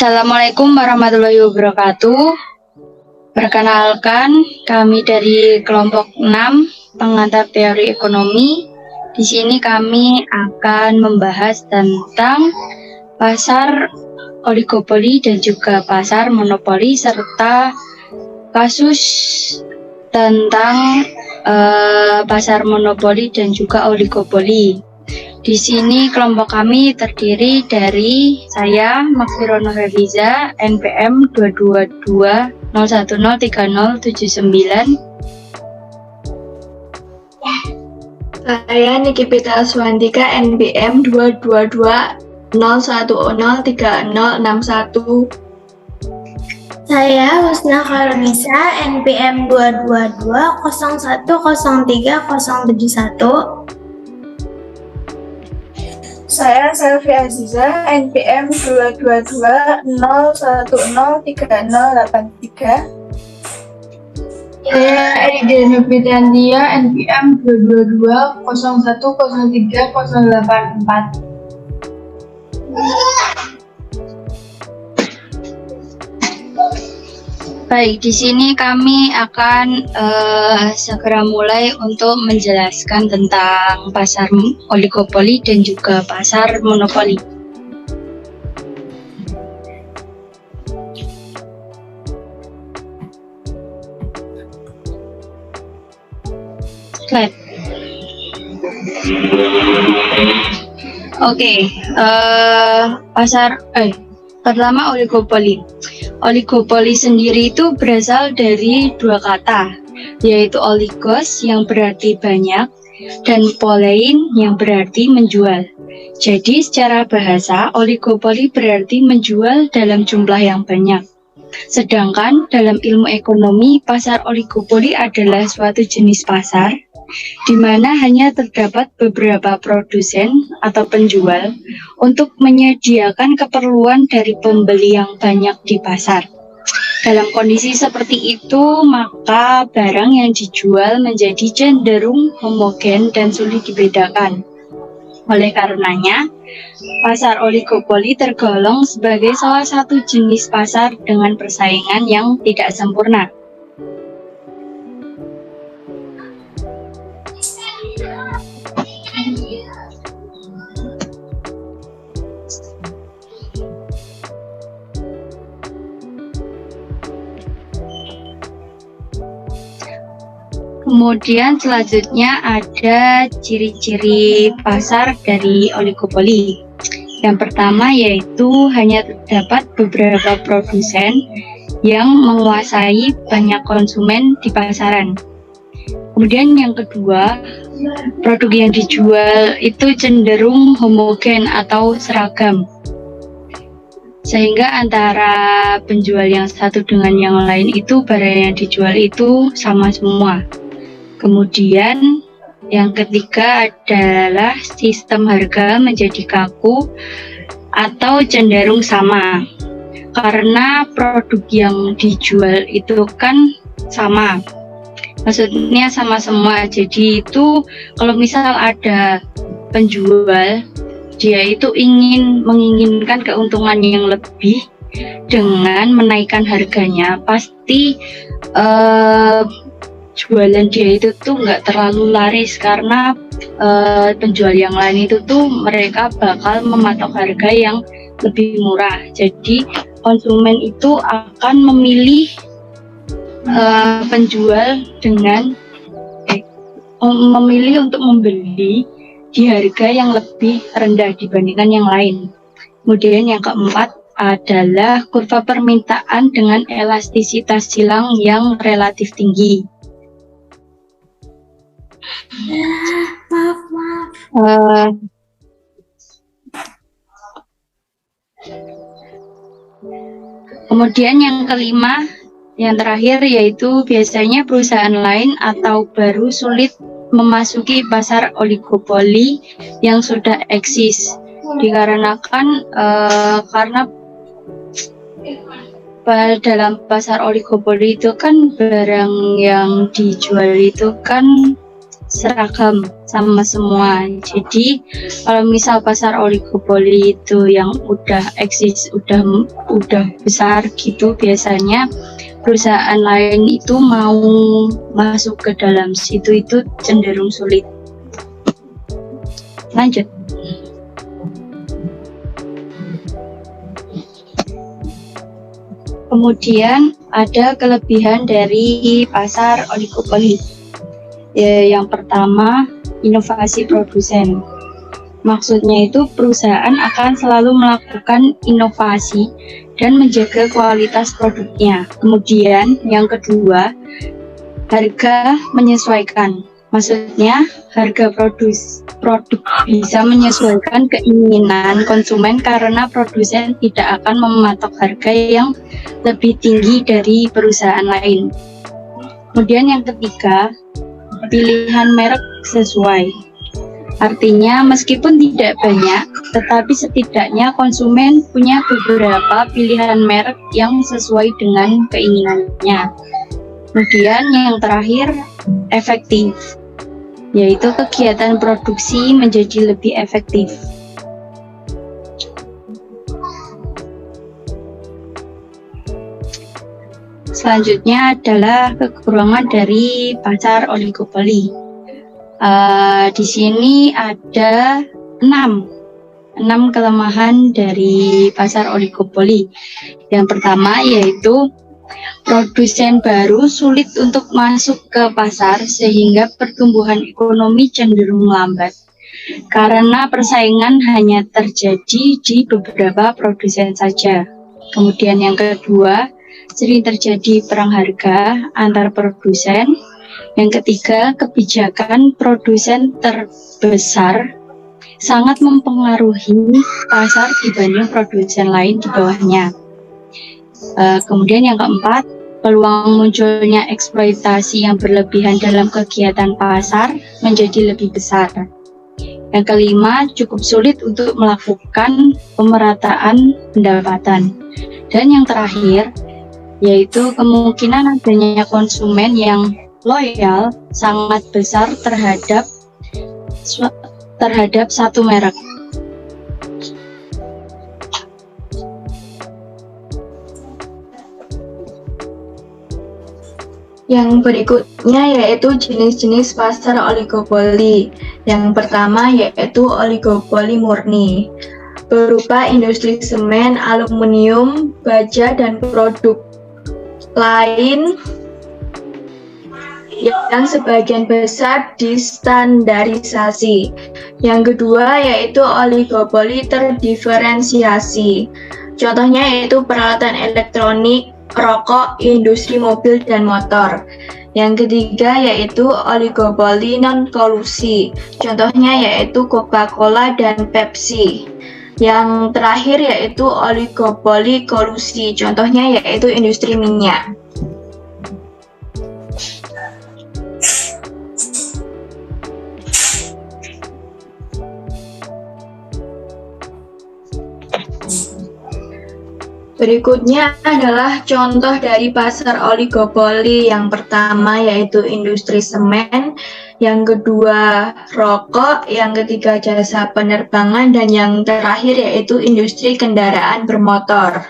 Assalamualaikum warahmatullahi wabarakatuh. Perkenalkan, kami dari kelompok 6 pengantar teori ekonomi. Di sini kami akan membahas tentang pasar oligopoli dan juga pasar monopoli serta kasus tentang pasar monopoli dan juga oligopoli. Di sini kelompok kami terdiri dari saya, Makfirono Herliza, NPM 22201030079. Saya Nikita Aswantika, NPM 22201030061. Saya Husna Karunisa, NPM 22201030071. Saya Selvi Aziza, NPM 22201030083. Saya Edi Novitandia, NPM 22201030084. Baik, di sini kami akan segera mulai untuk menjelaskan tentang pasar oligopoli dan juga pasar monopoli. Slide. Oke, pertama oligopoli. Oligopoli sendiri itu berasal dari dua kata, yaitu oligos yang berarti banyak dan polein yang berarti menjual. Jadi secara bahasa, oligopoli berarti menjual dalam jumlah yang banyak. Sedangkan dalam ilmu ekonomi, pasar oligopoli adalah suatu jenis pasar di mana hanya terdapat beberapa produsen atau penjual untuk menyediakan keperluan dari pembeli yang banyak di pasar. Dalam kondisi seperti itu, maka barang yang dijual menjadi cenderung homogen dan sulit dibedakan. Oleh karenanya, pasar oligopoli tergolong sebagai salah satu jenis pasar dengan persaingan yang tidak sempurna. Kemudian selanjutnya ada ciri-ciri pasar dari oligopoli. Yang pertama yaitu hanya terdapat beberapa produsen yang menguasai banyak konsumen di pasaran. Kemudian yang kedua, produk yang dijual itu cenderung homogen atau seragam, sehingga antara penjual yang satu dengan yang lain itu barang yang dijual itu sama semua. Kemudian yang ketiga adalah sistem harga menjadi kaku atau cenderung sama, karena produk yang dijual itu kan sama, maksudnya sama semua. Jadi itu kalau misal ada penjual, dia itu menginginkan keuntungan yang lebih dengan menaikkan harganya, pasti jualan dia itu tuh nggak terlalu laris, karena penjual yang lain itu tuh mereka bakal mematok harga yang lebih murah. Jadi konsumen itu akan memilih penjual dengan memilih untuk membeli di harga yang lebih rendah dibandingkan yang lain. Kemudian yang keempat adalah kurva permintaan dengan elastisitas silang yang relatif tinggi. Kemudian yang kelima, yang terakhir, yaitu biasanya perusahaan lain atau baru sulit memasuki pasar oligopoli yang sudah eksis, dikarenakan karena dalam pasar oligopoli itu kan barang yang dijual itu kan seragam sama semua. Jadi kalau misal pasar oligopoli itu yang udah eksis, udah besar gitu, biasanya perusahaan lain itu mau masuk ke dalam situ itu cenderung sulit. Lanjut. Kemudian ada kelebihan dari pasar oligopoli. Yang pertama, inovasi produsen. Maksudnya itu perusahaan akan selalu melakukan inovasi dan menjaga kualitas produknya. Kemudian yang kedua, harga menyesuaikan. Maksudnya harga produk bisa menyesuaikan keinginan konsumen karena produsen tidak akan mematok harga yang lebih tinggi dari perusahaan lain. Kemudian yang ketiga, pilihan merek sesuai. Artinya meskipun tidak banyak, tetapi setidaknya konsumen punya beberapa pilihan merek yang sesuai dengan keinginannya. Kemudian yang terakhir, efektif, yaitu kegiatan produksi menjadi lebih efektif. Selanjutnya adalah kekurangan dari pasar oligopoli. Di sini ada 6 kelemahan dari pasar oligopoli. Yang pertama yaitu produsen baru sulit untuk masuk ke pasar sehingga pertumbuhan ekonomi cenderung lambat karena persaingan hanya terjadi di beberapa produsen saja. Kemudian yang kedua, sering terjadi perang harga antar produsen. Yang ketiga, kebijakan produsen terbesar sangat mempengaruhi pasar dibanding produsen lain di bawahnya. Kemudian yang keempat, peluang munculnya eksploitasi yang berlebihan dalam kegiatan pasar menjadi lebih besar. Yang kelima, cukup sulit untuk melakukan pemerataan pendapatan. Dan yang terakhir, yaitu kemungkinan adanya konsumen yang loyal sangat besar terhadap satu merek. Yang berikutnya yaitu jenis-jenis pasar oligopoli. Yang pertama yaitu oligopoli murni, berupa industri semen, aluminium, baja, dan produk lain yang sebagian besar distandarisasi. Yang kedua yaitu oligopoli terdiferensiasi. Contohnya yaitu peralatan elektronik, rokok, industri mobil dan motor. Yang ketiga yaitu oligopoli non-kolusi. Contohnya yaitu Coca-Cola dan Pepsi. Yang terakhir yaitu oligopoli kolusi. Contohnya yaitu industri minyak. Berikutnya adalah contoh dari pasar oligopoli. Yang pertama yaitu industri semen, yang kedua rokok, yang ketiga jasa penerbangan, dan yang terakhir yaitu industri kendaraan bermotor.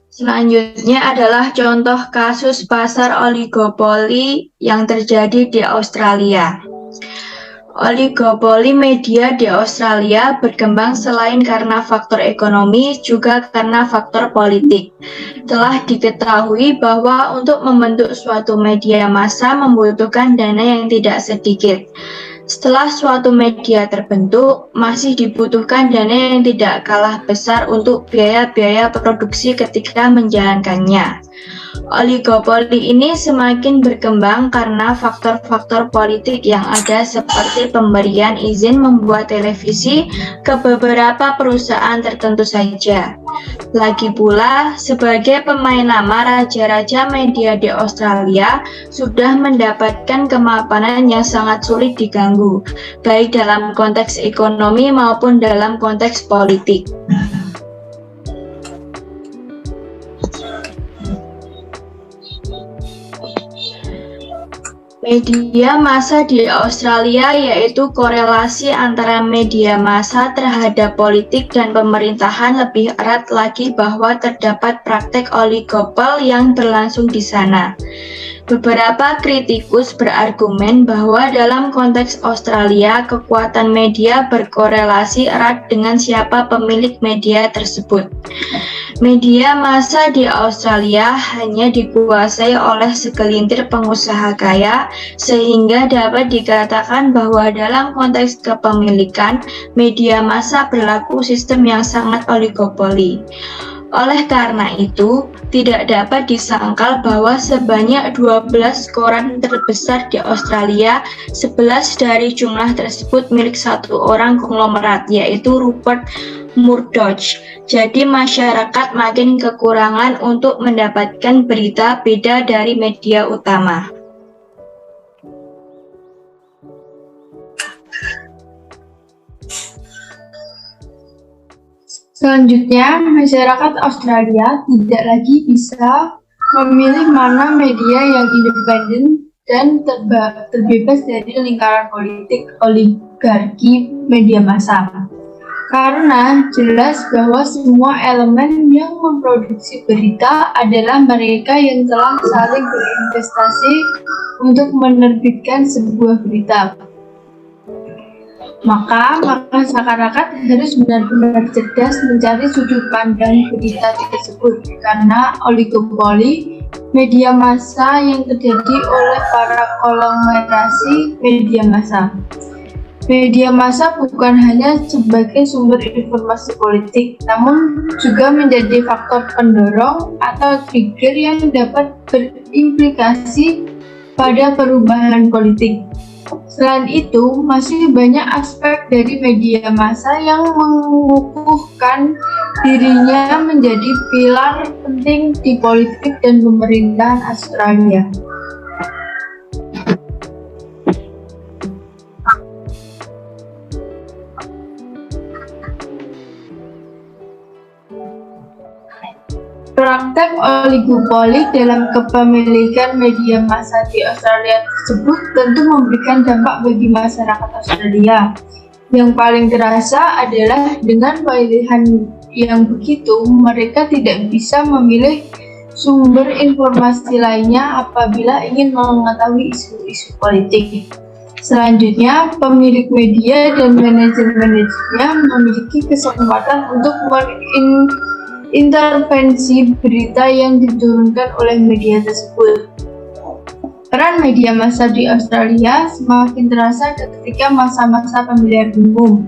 Selanjutnya adalah contoh kasus pasar oligopoli yang terjadi di Australia. Oligopoli media di Australia berkembang selain karena faktor ekonomi, juga karena faktor politik. Telah diketahui bahwa untuk membentuk suatu media massa membutuhkan dana yang tidak sedikit. Setelah suatu media terbentuk, masih dibutuhkan dana yang tidak kalah besar untuk biaya-biaya produksi ketika menjalankannya. Oligopoli ini semakin berkembang karena faktor-faktor politik yang ada seperti pemberian izin membuat televisi ke beberapa perusahaan tertentu saja. Lagi pula, sebagai pemain lama, raja-raja media di Australia sudah mendapatkan kemapanan yang sangat sulit diganggu, baik dalam konteks ekonomi maupun dalam konteks politik. Media massa di Australia yaitu korelasi antara media massa terhadap politik dan pemerintahan lebih erat lagi bahwa terdapat praktek oligopol yang berlangsung di sana. Beberapa kritikus berargumen bahwa dalam konteks Australia, kekuatan media berkorelasi erat dengan siapa pemilik media tersebut. Media massa di Australia hanya dikuasai oleh segelintir pengusaha kaya, sehingga dapat dikatakan bahwa dalam konteks kepemilikan, media massa berlaku sistem yang sangat oligopoli. Oleh karena itu, tidak dapat disangkal bahwa sebanyak 12 koran terbesar di Australia, 11 dari jumlah tersebut milik satu orang konglomerat, yaitu Rupert Murdoch. Jadi masyarakat makin kekurangan untuk mendapatkan berita beda dari media utama. Selanjutnya, masyarakat Australia tidak lagi bisa memilih mana media yang independen dan terbebas dari lingkaran politik oligarki media massa. Karena jelas bahwa semua elemen yang memproduksi berita adalah mereka yang telah saling berinvestasi untuk menerbitkan sebuah berita. Maka masyarakat harus benar-benar cerdas mencari sudut pandang berita tersebut karena oligopoli media massa yang terjadi oleh para konglomerasi media massa. Media massa bukan hanya sebagai sumber informasi politik, namun juga menjadi faktor pendorong atau trigger yang dapat berimplikasi pada perubahan politik. Selain itu, masih banyak aspek dari media massa yang mengukuhkan dirinya menjadi pilar penting di politik dan pemerintahan Australia. Praktek oligopoli dalam kepemilikan media massa di Australia tersebut tentu memberikan dampak bagi masyarakat Australia. Yang paling terasa adalah dengan pilihan yang begitu, mereka tidak bisa memilih sumber informasi lainnya apabila ingin mengetahui isu-isu politik. Selanjutnya, pemilik media dan manajer-manajernya memiliki kesempatan untuk intervensi berita yang diturunkan oleh media tersebut. Peran media massa di Australia semakin terasa ketika masa-masa pemilihan umum.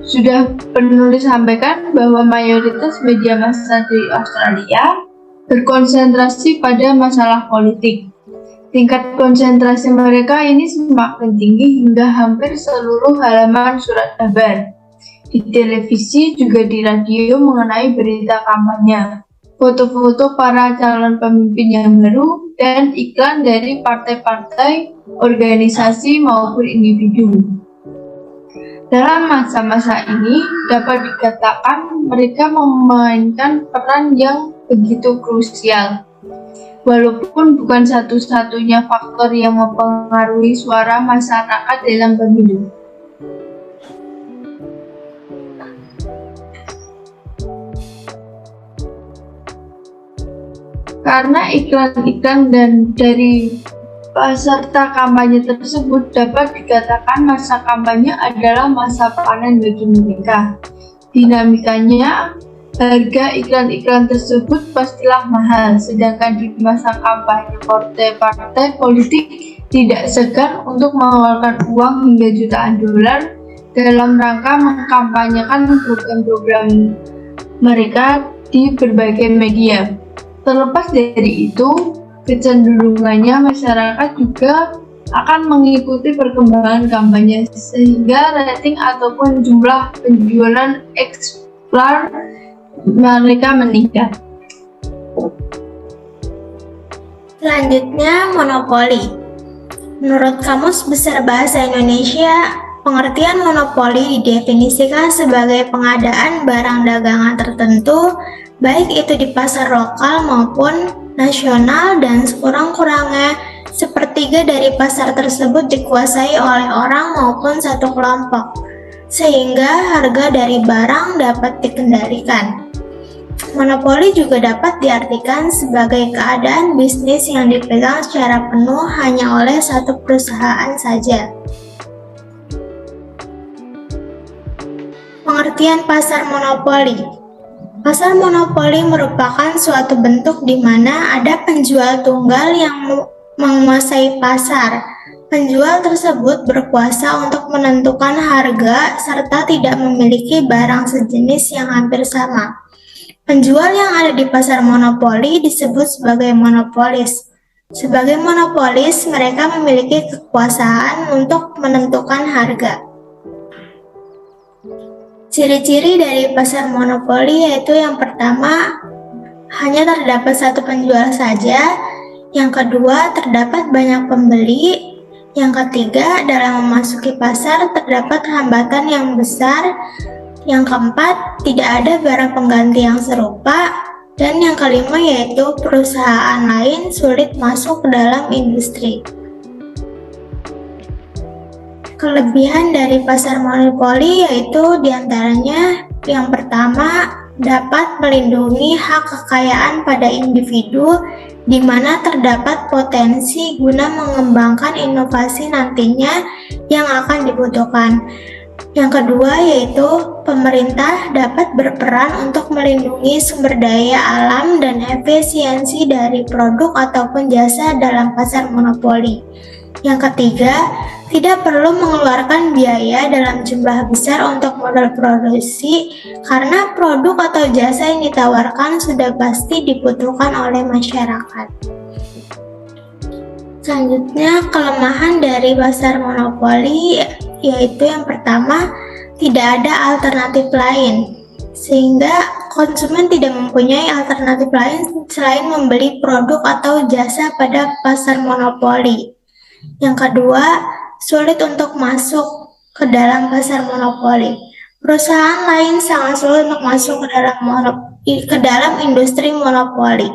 Sudah penulis sampaikan bahwa mayoritas media massa di Australia berkonsentrasi pada masalah politik. Tingkat konsentrasi mereka ini semakin tinggi hingga hampir seluruh halaman surat kabar. Di televisi juga di radio mengenai berita kampanye, foto-foto para calon pemimpin yang baru, dan iklan dari partai-partai, organisasi maupun individu. Dalam masa-masa ini dapat dikatakan mereka memainkan peran yang begitu krusial. Walaupun bukan satu-satunya faktor yang mempengaruhi suara masyarakat dalam pemilu. Karena iklan-iklan dan dari peserta kampanye tersebut dapat dikatakan masa kampanye adalah masa panen bagi mereka. Dinamikanya, harga iklan-iklan tersebut pastilah mahal, sedangkan di masa kampanye partai-partai politik tidak segan untuk mengeluarkan uang hingga jutaan dolar dalam rangka mengkampanyekan program-program mereka di berbagai media. Terlepas dari itu, kecenderungannya masyarakat juga akan mengikuti perkembangan kampanye sehingga rating ataupun jumlah penjualan iklan mereka meningkat. Selanjutnya, monopoli. Menurut Kamus Besar Bahasa Indonesia, pengertian monopoli didefinisikan sebagai pengadaan barang dagangan tertentu, baik itu di pasar lokal maupun nasional, dan sekurang-kurangnya sepertiga dari pasar tersebut dikuasai oleh orang maupun satu kelompok, sehingga harga dari barang dapat dikendalikan. Monopoli juga dapat diartikan sebagai keadaan bisnis yang dipegang secara penuh hanya oleh satu perusahaan saja. Pengertian pasar monopoli. Pasar monopoli merupakan suatu bentuk di mana ada penjual tunggal yang menguasai pasar. Penjual tersebut berkuasa untuk menentukan harga serta tidak memiliki barang sejenis yang hampir sama. Penjual yang ada di pasar monopoli disebut sebagai monopolis. Sebagai monopolis, mereka memiliki kekuasaan untuk menentukan harga. Ciri-ciri dari pasar monopoli yaitu yang pertama, hanya terdapat satu penjual saja. Yang kedua, terdapat banyak pembeli. Yang ketiga, dalam memasuki pasar terdapat hambatan yang besar. Yang keempat, tidak ada barang pengganti yang serupa. Dan yang kelima yaitu perusahaan lain sulit masuk ke dalam industri. Kelebihan dari pasar monopoli yaitu diantaranya yang pertama, dapat melindungi hak kekayaan pada individu di mana terdapat potensi guna mengembangkan inovasi nantinya yang akan dibutuhkan. Yang kedua yaitu pemerintah dapat berperan untuk melindungi sumber daya alam dan efisiensi dari produk ataupun jasa dalam pasar monopoli. Yang ketiga, tidak perlu mengeluarkan biaya dalam jumlah besar untuk modal produksi karena produk atau jasa yang ditawarkan sudah pasti dibutuhkan oleh masyarakat. Selanjutnya, kelemahan dari pasar monopoli yaitu yang pertama, tidak ada alternatif lain, sehingga konsumen tidak mempunyai alternatif lain selain membeli produk atau jasa pada pasar monopoli. Yang kedua, sulit untuk masuk ke dalam pasar monopoli. Perusahaan lain sangat sulit untuk masuk ke dalam industri monopoli.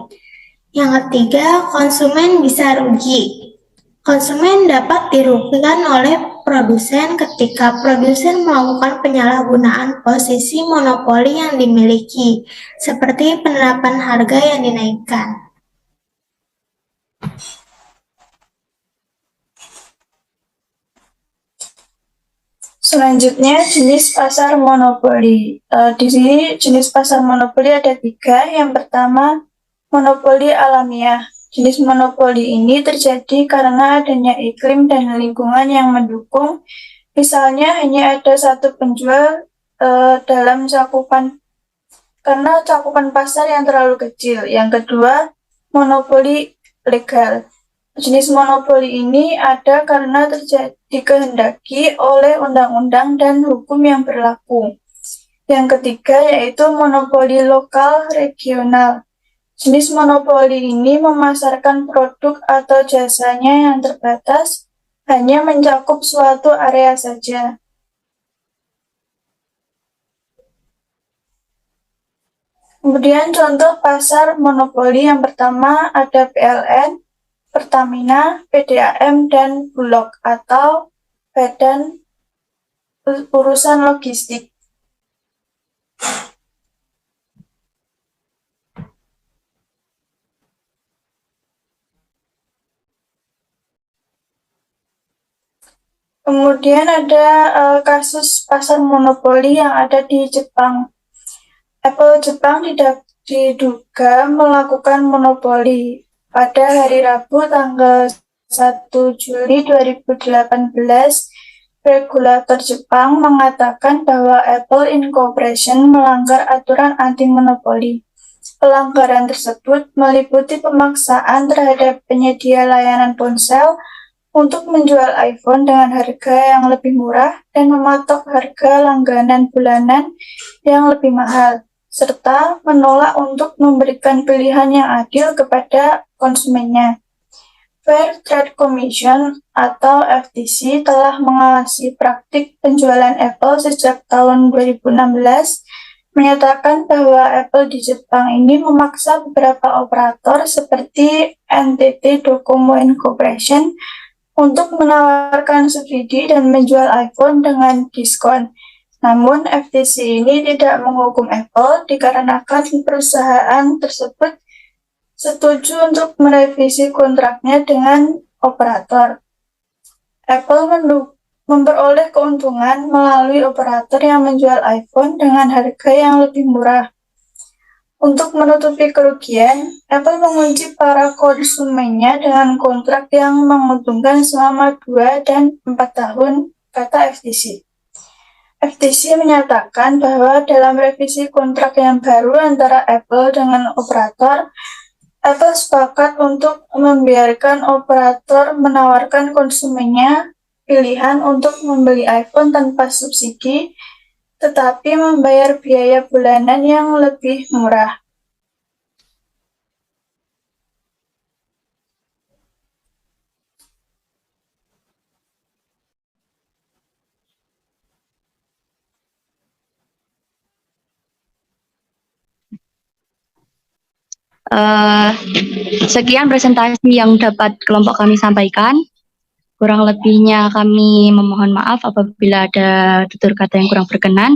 Yang ketiga, konsumen bisa rugi. Konsumen dapat dirugikan oleh produsen ketika produsen melakukan penyalahgunaan posisi monopoli yang dimiliki, seperti penerapan harga yang dinaikkan. Selanjutnya, jenis pasar monopoli. Di sini jenis pasar monopoli ada 3. Yang pertama, monopoli alamiah. Jenis monopoli ini terjadi karena adanya iklim dan lingkungan yang mendukung. Misalnya hanya ada satu penjual dalam karena cakupan pasar yang terlalu kecil. Yang kedua, monopoli legal. Jenis monopoli ini ada karena dikehendaki oleh undang-undang dan hukum yang berlaku. Yang ketiga yaitu monopoli lokal regional. Jenis monopoli ini memasarkan produk atau jasanya yang terbatas, hanya mencakup suatu area saja. Kemudian contoh pasar monopoli yang pertama ada PLN, Pertamina, PDAM, dan Bulog atau Badan Urusan Logistik. Kemudian ada kasus pasar monopoli yang ada di Jepang. Apple Jepang diduga melakukan monopoli. Pada hari Rabu tanggal 1 Juli 2018, regulator Jepang mengatakan bahwa Apple Incorporation melanggar aturan anti-monopoli. Pelanggaran tersebut meliputi pemaksaan terhadap penyedia layanan ponsel untuk menjual iPhone dengan harga yang lebih murah dan mematok harga langganan bulanan yang lebih mahal, serta menolak untuk memberikan pilihan yang adil kepada konsumennya. Fair Trade Commission atau FTC telah mengawasi praktik penjualan Apple sejak tahun 2016 menyatakan bahwa Apple di Jepang ini memaksa beberapa operator seperti NTT Docomo Incorporation untuk menawarkan subsidi dan menjual iPhone dengan diskon. Namun, FTC ini tidak menghukum Apple dikarenakan perusahaan tersebut setuju untuk merevisi kontraknya dengan operator. Apple memperoleh keuntungan melalui operator yang menjual iPhone dengan harga yang lebih murah. Untuk menutupi kerugian, Apple mengunci para konsumennya dengan kontrak yang menguntungkan selama 2 dan 4 tahun, kata FTC. FTC menyatakan bahwa dalam revisi kontrak yang baru antara Apple dengan operator, Apple sepakat untuk membiarkan operator menawarkan konsumennya pilihan untuk membeli iPhone tanpa subsidi, tetapi membayar biaya bulanan yang lebih murah. Sekian presentasi yang dapat kelompok kami sampaikan. Kurang lebihnya kami memohon maaf apabila ada tutur kata yang kurang berkenan.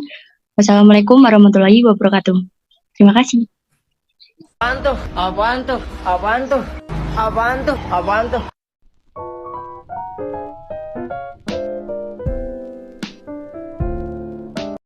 Wassalamualaikum warahmatullahi wabarakatuh. Terima kasih. Apaan tuh?